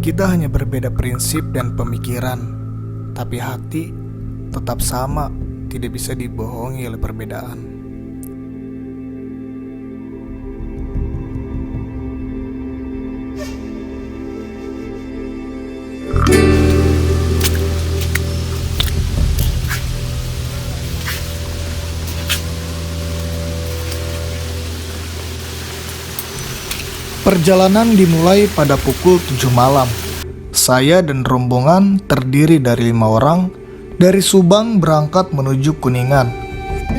Kita hanya berbeda prinsip dan pemikiran, tapi hati tetap sama, tidak bisa dibohongi oleh perbedaan. Perjalanan dimulai pada pukul 7 malam. Saya dan rombongan terdiri dari 5 orang dari Subang berangkat menuju Kuningan.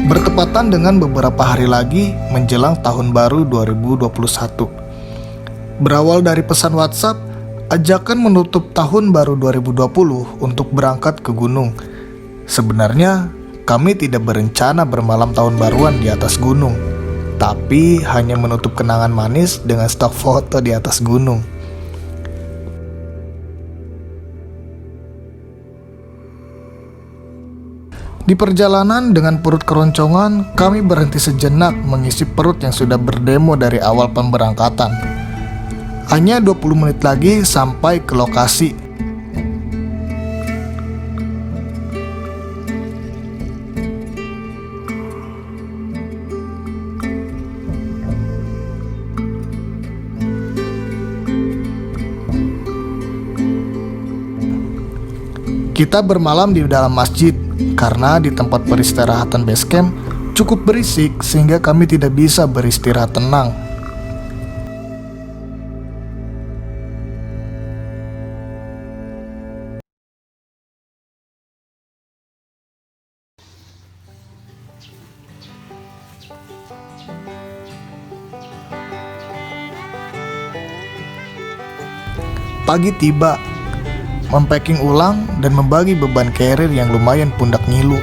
Bertepatan dengan beberapa hari lagi menjelang tahun baru 2021. Berawal dari pesan WhatsApp, ajakan menutup tahun baru 2020 untuk berangkat ke gunung. Sebenarnya kami tidak berencana bermalam tahun baruan di atas gunung, tapi hanya menutup kenangan manis dengan stok foto di atas gunung. Di perjalanan dengan perut keroncongan, kami berhenti sejenak mengisi perut yang sudah berdemo dari awal pemberangkatan. Hanya 20 menit lagi sampai ke lokasi. Kita bermalam di dalam masjid karena di tempat peristirahatan base camp cukup berisik sehingga kami tidak bisa beristirahat tenang. Pagi tiba, mempacking ulang dan membagi beban carrier yang lumayan pundak ngilu.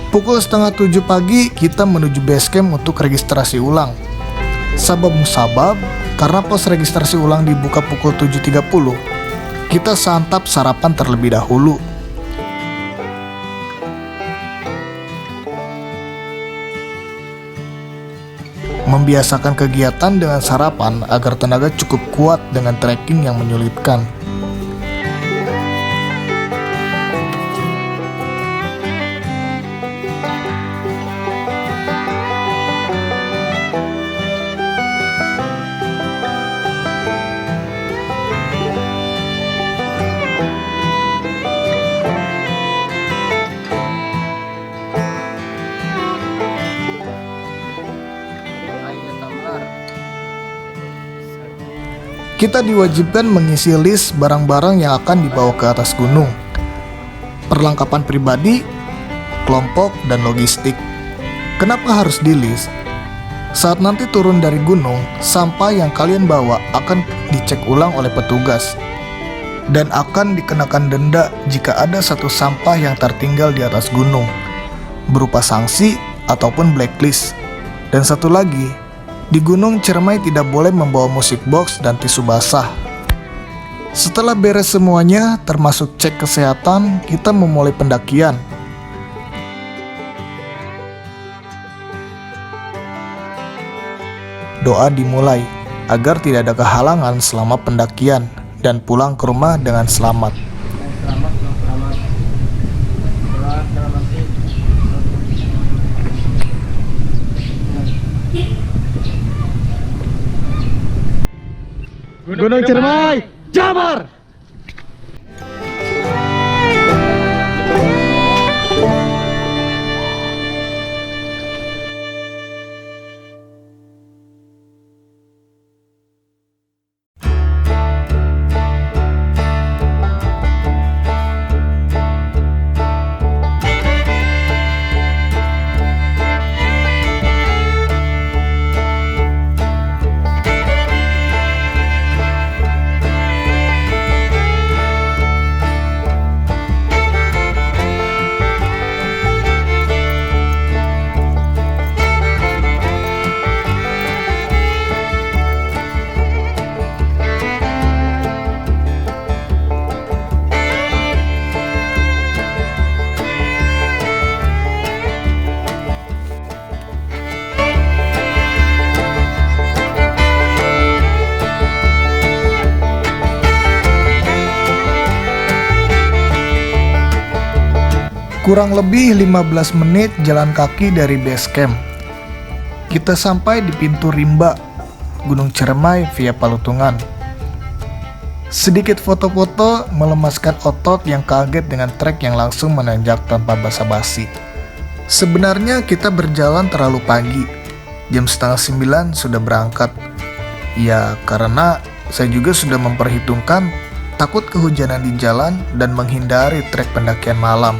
Pukul setengah 7 pagi kita menuju base camp untuk registrasi ulang. Sabab musabab, karena pos registrasi ulang dibuka pukul 7.30, kita santap sarapan terlebih dahulu. Membiasakan kegiatan dengan sarapan agar tenaga cukup kuat dengan trekking yang menyulitkan. Kita diwajibkan mengisi list barang-barang yang akan dibawa ke atas gunung, perlengkapan pribadi, kelompok, dan logistik. Kenapa harus di-list? Saat nanti turun dari gunung, sampah yang kalian bawa akan dicek ulang oleh petugas dan akan dikenakan denda jika ada satu sampah yang tertinggal di atas gunung, berupa sanksi ataupun blacklist. Dan satu lagi, di Gunung Ciremai tidak boleh membawa musik box dan tisu basah. Setelah beres semuanya, termasuk cek kesehatan, kita memulai pendakian. Doa dimulai agar tidak ada kehalangan selama pendakian dan pulang ke rumah dengan selamat. Gunung Ciremai, Jabar! Kurang lebih 15 menit jalan kaki dari base camp. Kita sampai di pintu rimba Gunung Ciremai via Palutungan. Sedikit foto-foto melemaskan otot yang kaget dengan trek yang langsung menanjak tanpa basa-basi. Sebenarnya kita berjalan terlalu pagi, jam setengah 9 sudah berangkat. Ya karena saya juga sudah memperhitungkan takut kehujanan di jalan dan menghindari trek pendakian malam.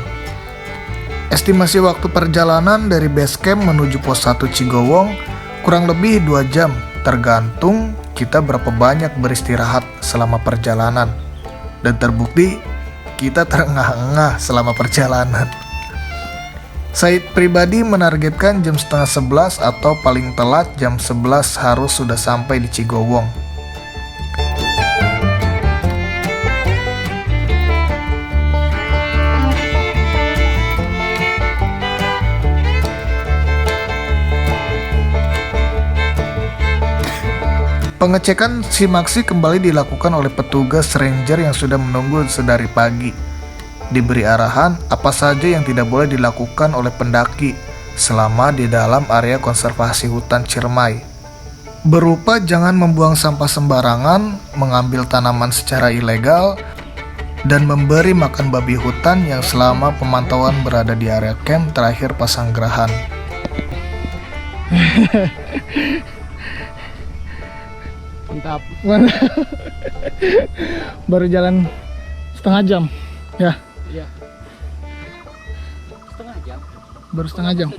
Estimasi waktu perjalanan dari base camp menuju pos 1 Cigowong kurang lebih 2 jam, tergantung kita berapa banyak beristirahat selama perjalanan. Dan terbukti kita terengah-engah selama perjalanan. Saya pribadi menargetkan jam setengah 11 atau paling telat jam 11 harus sudah sampai di Cigowong. Pengecekan simaksi kembali dilakukan oleh petugas ranger yang sudah menunggu sedari pagi. Diberi arahan apa saja yang tidak boleh dilakukan oleh pendaki selama di dalam area konservasi hutan Ciremai. Berupa jangan membuang sampah sembarangan, mengambil tanaman secara ilegal, dan memberi makan babi hutan yang selama pemantauan berada di area camp terakhir Pasanggerahan. Mantap. Baru jalan setengah jam ya. Iya. Setengah jam. Baru setengah jam.